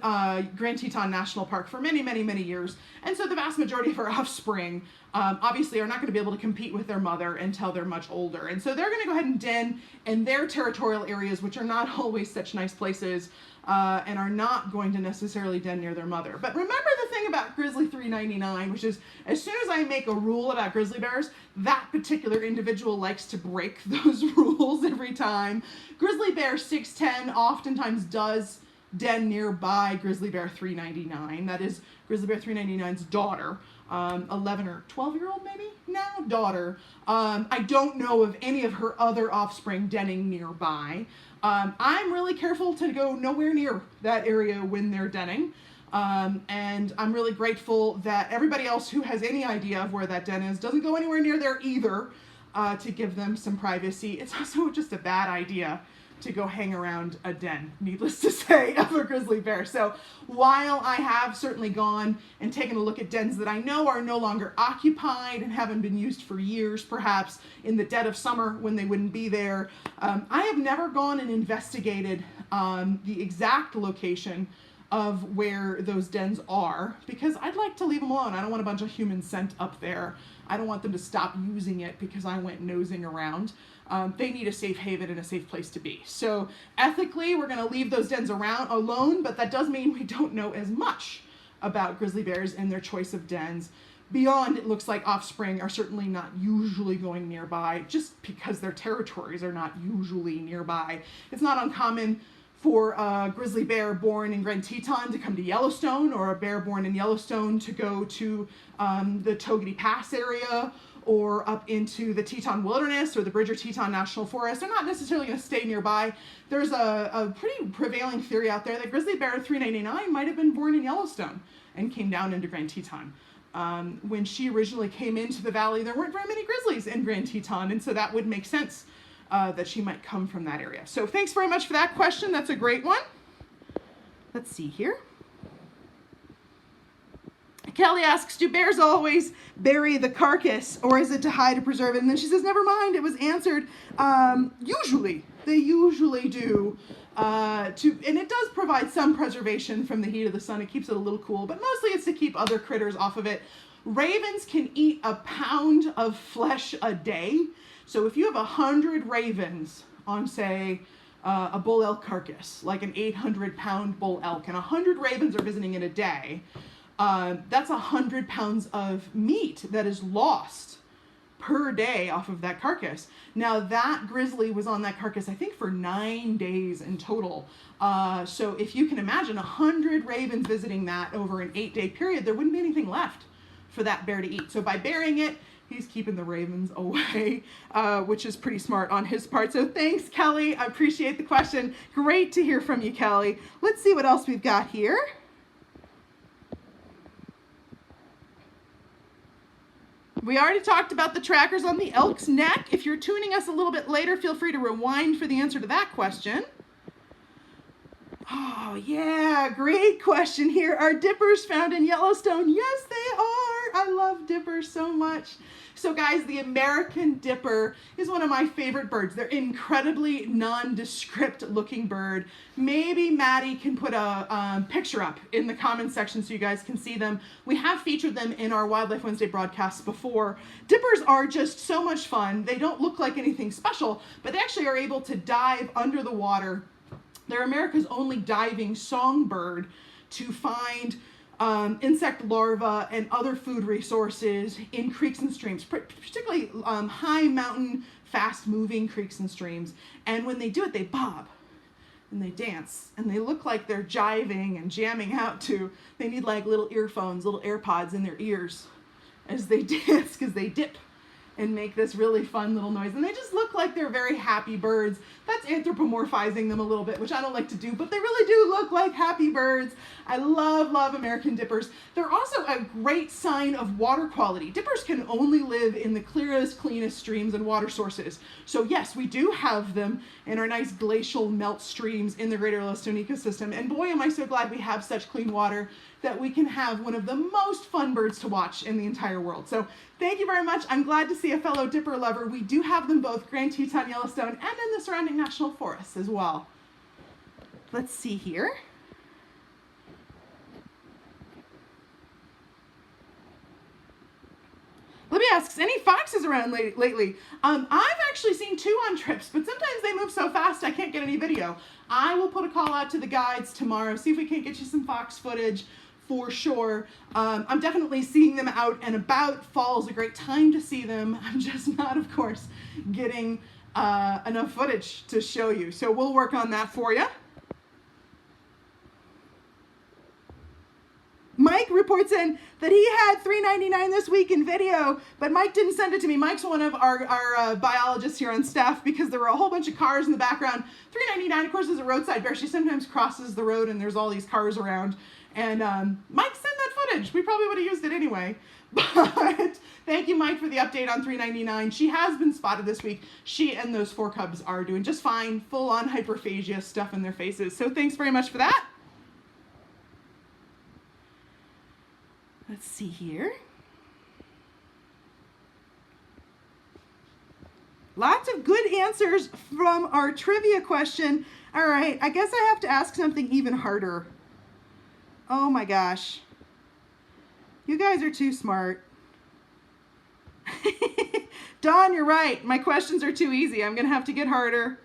Grand Teton National Park for many, many, many years. And so the vast majority of her offspring obviously are not going to be able to compete with their mother until they're much older. And so they're going to go ahead and den in their territorial areas, which are not always such nice places, and are not going to necessarily den near their mother. But remember the thing about Grizzly 399, which is as soon as I make a rule about grizzly bears, that particular individual likes to break those rules every time. Grizzly bear 610 oftentimes does den nearby Grizzly bear 399. That is Grizzly bear 399's daughter, 11 or 12-year-old maybe now daughter. I don't know of any of her other offspring denning nearby. I'm really careful to go nowhere near that area when they're denning. And I'm really grateful that everybody else who has any idea of where that den is doesn't go anywhere near there either, to give them some privacy. It's also just a bad idea to go hang around a den, needless to say, of a grizzly bear. So while I have certainly gone and taken a look at dens that I know are no longer occupied and haven't been used for years, perhaps in the dead of summer when they wouldn't be there, I have never gone and investigated the exact location of where those dens are, because I'd like to leave them alone. I don't want a bunch of human scent up there. I don't want them to stop using it because I went nosing around. They need a safe haven and a safe place to be. So ethically, we're going to leave those dens around alone, but that does mean we don't know as much about grizzly bears and their choice of dens. Beyond, it looks like offspring are certainly not usually going nearby, just because their territories are not usually nearby. It's not uncommon for a grizzly bear born in Grand Teton to come to Yellowstone, or a bear born in Yellowstone to go to the Togety Pass area, or up into the Teton Wilderness or the Bridger Teton National Forest. They're not necessarily going to stay nearby. There's a pretty prevailing theory out there that grizzly bear 399 might have been born in Yellowstone and came down into Grand Teton. When she originally came into the valley, there weren't very many grizzlies in Grand Teton, and so that would make sense that she might come from that area. So thanks very much for that question. That's a great one. Let's see here. Kelly asks, do bears always bury the carcass, or is it to hide or preserve it? And then she says, never mind, it was answered. Usually, they usually do. And it does provide some preservation from the heat of the sun. It keeps it a little cool, but mostly it's to keep other critters off of it. Ravens can eat 1 pound of flesh a day. So if you have 100 ravens on, say, a bull elk carcass, like an 800-pound bull elk, and 100 ravens are visiting it a day, that's 100 pounds of meat that is lost per day off of that carcass. Now that grizzly was on that carcass, I think, for 9 days in total. So if you can imagine 100 ravens visiting that over an 8-day period, there wouldn't be anything left for that bear to eat. So by burying it, he's keeping the ravens away, which is pretty smart on his part. So thanks, Kelly. I appreciate the question. Great to hear from you, Kelly. Let's see what else we've got here. We already talked about the trackers on the elk's neck. If you're tuning us a little bit later, feel free to rewind for the answer to that question. Oh, yeah, great question here. Are dippers found in Yellowstone? Yes, they are. I love dippers so much. So guys, the American dipper is one of my favorite birds. They're incredibly nondescript looking bird. Maybe Maddie can put a picture up in the comments section so you guys can see them. We have featured them in our Wildlife Wednesday broadcasts before. Dippers are just so much fun. They don't look like anything special, but they actually are able to dive under the water. They're America's only diving songbird to find insect larvae and other food resources in creeks and streams, particularly high mountain, fast-moving creeks and streams. And when they do it, they bob and they dance and they look like they're jiving and jamming out to. They need like little earphones, little AirPods in their ears as they dance because they dip and make this really fun little noise. And they just look like they're very happy birds. That's anthropomorphizing them a little bit, which I don't like to do, but they really do look like happy birds. I love, love American dippers. They're also a great sign of water quality. Dippers can only live in the clearest, cleanest streams and water sources. So yes, we do have them in our nice glacial melt streams in the greater Yellowstone ecosystem. And boy, am I so glad we have such clean water that we can have one of the most fun birds to watch in the entire world. So thank you very much. I'm glad to see a fellow dipper lover. We do have them both Grand Teton, Yellowstone, and in the surrounding national forests as well. Let's see here. Libby asks, any foxes around lately? I've actually seen 2 on trips, but sometimes they move so fast I can't get any video. I will put a call out to the guides tomorrow, see if we can't get you some fox footage for sure. I'm definitely seeing them out and about. Fall is a great time to see them. I'm just not, of course, getting enough footage to show you. So we'll work on that for you. Mike reports in that he had $3.99 this week in video, but Mike didn't send it to me. Mike's one of our biologists here on staff because there were a whole bunch of cars in the background. $3.99, of course, is a roadside bear. She sometimes crosses the road and there's all these cars around. And Mike, send that footage. We probably would have used it anyway. But thank you, Mike, for the update on $3.99. She has been spotted this week. She and those 4 cubs are doing just fine, full-on hyperphagia stuff in their faces. So thanks very much for that. Let's see here. Lots of good answers from our trivia question. All right, I guess I have to ask something even harder. Oh my gosh. You guys are too smart. Dawn, you're right. My questions are too easy. I'm gonna have to get harder.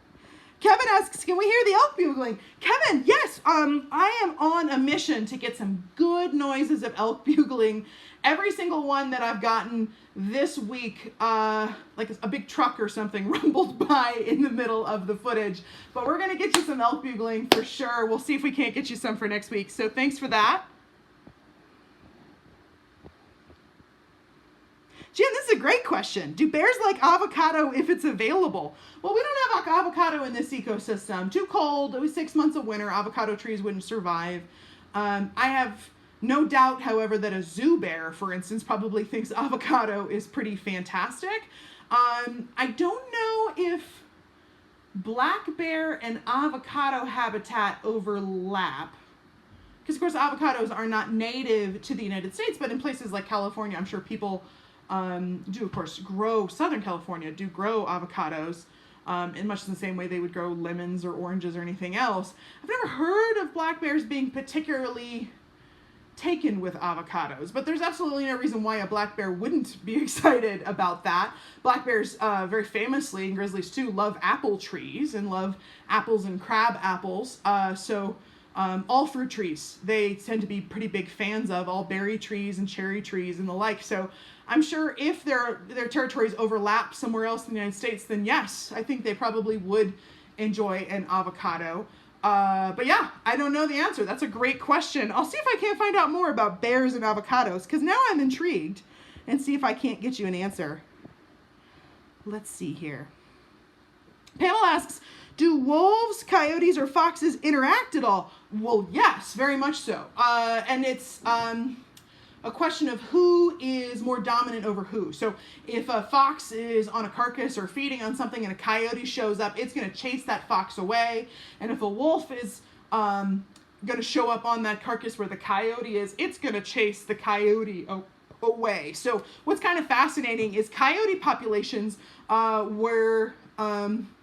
Kevin asks, can we hear the elk bugling? Kevin, yes, I am on a mission to get some good noises of elk bugling. Every single one that I've gotten this week, like a big truck or something rumbled by in the middle of the footage. But we're gonna get you some elk bugling for sure. We'll see if we can't get you some for next week. So thanks for that. Jen, this is a great question. Do bears like avocado if it's available? Well, we don't have avocado in this ecosystem. Too cold. It was 6 months of winter. Avocado trees wouldn't survive. I have no doubt, however, that a zoo bear, for instance, probably thinks avocado is pretty fantastic. I don't know if black bear and avocado habitat overlap. Because, of course, avocados are not native to the United States, but in places like California, I'm sure people do, of course, grow, Southern California do grow avocados in much the same way they would grow lemons or oranges or anything else. I've never heard of black bears being particularly taken with avocados, but there's absolutely no reason why a black bear wouldn't be excited about that. Black bears, very famously, and grizzlies too, love apple trees and love apples and crab apples. All fruit trees, they tend to be pretty big fans of, all berry trees and cherry trees and the like. So I'm sure if their territories overlap somewhere else in the United States, then yes, I think they probably would enjoy an avocado. But yeah, I don't know the answer. That's a great question. I'll see if I can't find out more about bears and avocados, because now I'm intrigued, and see if I can't get you an answer. Let's see here. Pamela asks, do wolves, coyotes, or foxes interact at all? Well, yes, very much so. And it's a question of who is more dominant over who. So if a fox is on a carcass or feeding on something and a coyote shows up, it's going to chase that fox away. And if a wolf is going to show up on that carcass where the coyote is, it's going to chase the coyote away. So what's kind of fascinating is coyote populations were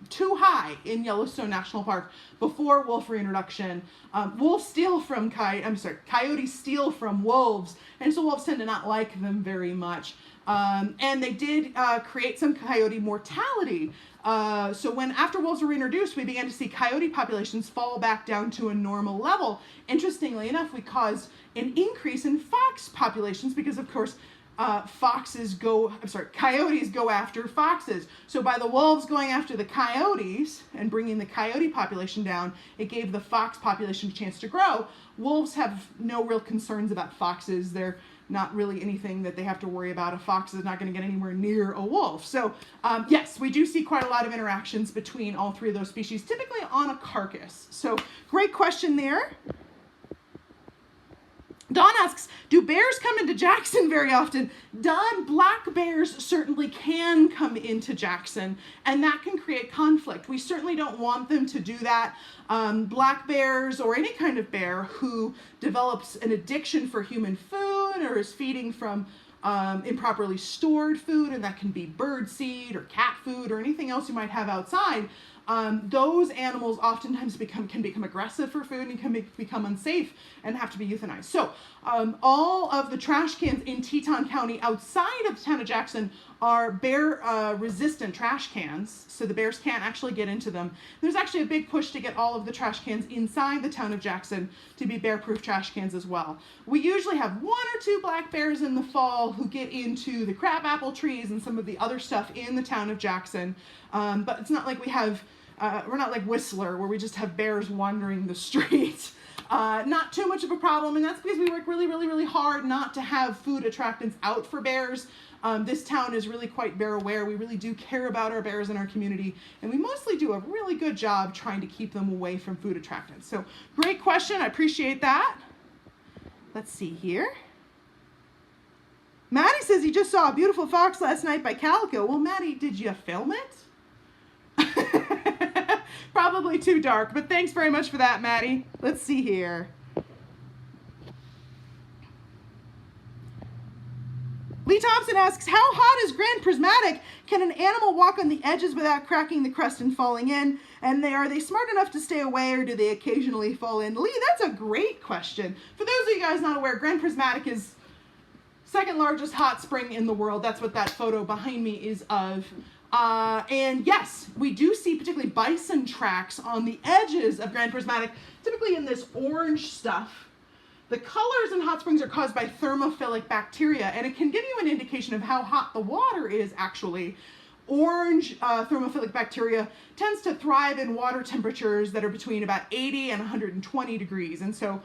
too high in Yellowstone National Park before wolf reintroduction. Coyotes steal from wolves, and so wolves tend to not like them very much. And they did create some coyote mortality. So after wolves were reintroduced, we began to see coyote populations fall back down to a normal level. Interestingly enough, we caused an increase in fox populations because, of course, coyotes go after foxes. So by the wolves going after the coyotes and bringing the coyote population down, it gave the fox population a chance to grow. Wolves have no real concerns about foxes. They're not really anything that they have to worry about. A fox is not going to get anywhere near a wolf. So yes, we do see quite a lot of interactions between all three of those species, typically on a carcass. So great question there. Dawn asks, do bears come into Jackson very often? Dawn, black bears certainly can come into Jackson, and that can create conflict. We certainly don't want them to do that. Black bears, or any kind of bear who develops an addiction for human food or is feeding from improperly stored food, and that can be bird seed or cat food or anything else you might have outside, those animals oftentimes can become aggressive for food and can become unsafe and have to be euthanized. So all of the trash cans in Teton County outside of the town of Jackson are bear resistant trash cans, so the bears can't actually get into them. There's actually a big push to get all of the trash cans inside the town of Jackson to be bear-proof trash cans as well. We usually have 1 or 2 black bears in the fall who get into the crabapple trees and some of the other stuff in the town of Jackson, but it's not like we have we're not like Whistler, where we just have bears wandering the streets. Not too much of a problem, and that's because we work really, really, really hard not to have food attractants out for bears. This town is really quite bear aware. We really do care about our bears in our community, and we mostly do a really good job trying to keep them away from food attractants. So great question. I appreciate that. Let's see here. Maddie says he just saw a beautiful fox last night by Calico. Well, Maddie, did you film it? Probably too dark, but thanks very much for that, Maddie. Let's see here. Lee Thompson asks, how hot is Grand Prismatic? Can an animal walk on the edges without cracking the crust and falling in? And are they smart enough to stay away, or do they occasionally fall in? Lee, that's a great question. For those of you guys not aware, Grand Prismatic is second largest hot spring in the world. That's what that photo behind me is of. And yes, we do see particularly bison tracks on the edges of Grand Prismatic, typically in this orange stuff. The colors in hot springs are caused by thermophilic bacteria, and it can give you an indication of how hot the water is actually. Orange thermophilic bacteria tends to thrive in water temperatures that are between about 80 and 120 degrees. And so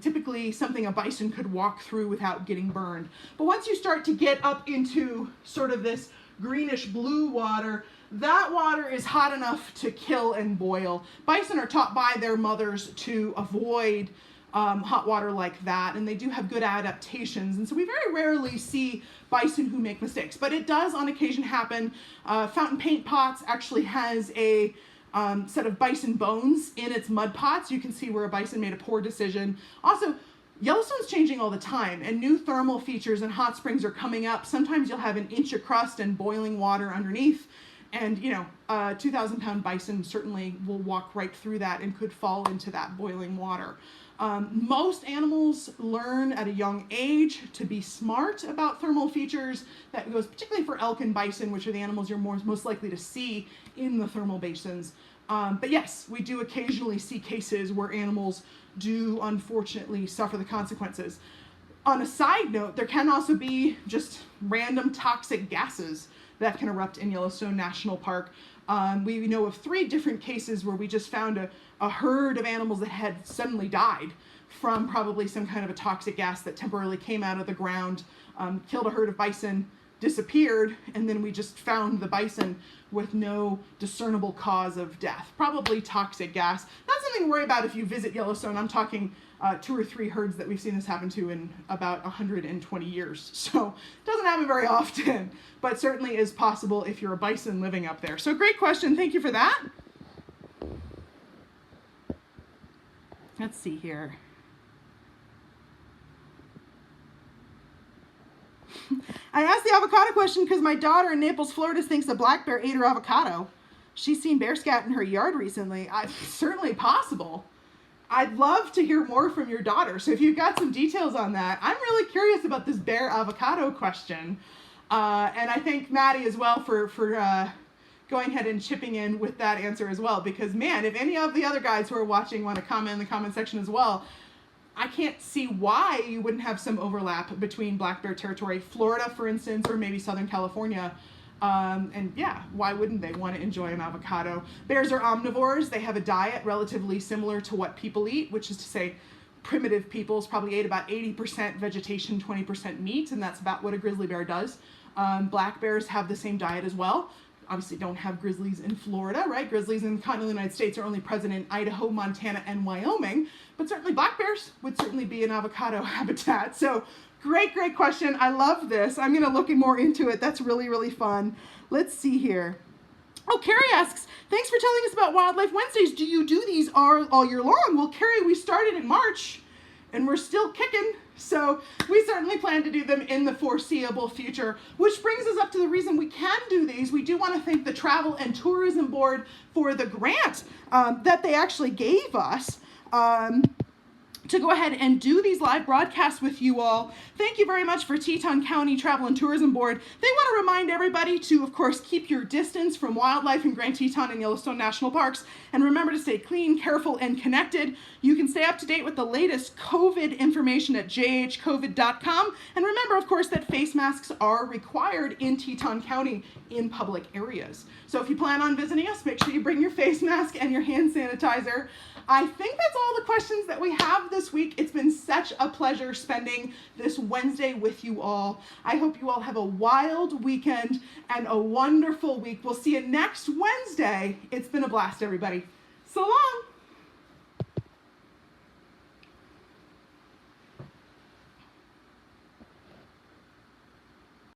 typically something a bison could walk through without getting burned. But once you start to get up into sort of this greenish blue water, that water is hot enough to kill and boil. Bison are taught by their mothers to avoid hot water like that, and they do have good adaptations, and so we very rarely see bison who make mistakes, but it does on occasion happen. Fountain Paint Pots actually has a set of bison bones in its mud pots. You can see where a bison made a poor decision. Also, Yellowstone's changing all the time, and new thermal features and hot springs are coming up. Sometimes you'll have an inch of crust and boiling water underneath, and 2,000-pound bison certainly will walk right through that and could fall into that boiling water. Most animals learn at a young age to be smart about thermal features. That goes particularly for elk and bison, which are the animals you're most likely to see in the thermal basins. But yes, we do occasionally see cases where animals do unfortunately suffer the consequences. On a side note, there can also be just random toxic gases that can erupt in Yellowstone National Park. We know of 3 different cases where we just found a herd of animals that had suddenly died from probably some kind of a toxic gas that temporarily came out of the ground, killed a herd of bison, disappeared, and then we just found the bison with no discernible cause of death. Probably toxic gas. Not something to worry about if you visit Yellowstone. I'm talking 2 or 3 herds that we've seen this happen to in about 120 years. So it doesn't happen very often, but certainly is possible if you're a bison living up there. So great question. Thank you for that. Let's see here. I asked the avocado question because my daughter in Naples, Florida thinks a black bear ate her avocado. She's seen bear scat in her yard recently. Certainly possible. I'd love to hear more from your daughter. So if you've got some details on that, I'm really curious about this bear avocado question. And I thank Maddie as well for going ahead and chipping in with that answer as well. Because man, if any of the other guys who are watching want to comment in the comment section as well, I can't see why you wouldn't have some overlap between black bear territory, Florida, for instance, or maybe Southern California. And yeah, why wouldn't they want to enjoy an avocado? Bears are omnivores. They have a diet relatively similar to what people eat, which is to say primitive peoples probably ate about 80% vegetation, 20% meat, and that's about what a grizzly bear does. Black bears have the same diet as well. Obviously don't have grizzlies in Florida, right? Grizzlies in the continental United States are only present in Idaho, Montana, and Wyoming, but certainly black bears would certainly be an avocado habitat. So great question. I love this. I'm going to look more into it. That's really, really fun. Let's see here. Oh, Carrie asks, thanks for telling us about Wildlife Wednesdays. Do you do these all year long? Well, Carrie, we started in March and we're still kicking. So we certainly plan to do them in the foreseeable future, which brings us up to the reason we can do these. We do want to thank the Travel and Tourism Board for the grant that they actually gave us to go ahead and do these live broadcasts with you all. Thank you very much for Teton County Travel and Tourism Board. They want to remind everybody to, of course, keep your distance from wildlife in Grand Teton and Yellowstone National Parks, and remember to stay clean, careful, and connected. You can stay up to date with the latest COVID information at jhcovid.com, and remember, of course, that face masks are required in Teton County in public areas. So if you plan on visiting us, make sure you bring your face mask and your hand sanitizer. I think that's all the questions that we have this week. It's been such a pleasure spending this Wednesday with you all. I hope you all have a wild weekend and a wonderful week. We'll see you next Wednesday. It's been a blast, everybody. So long.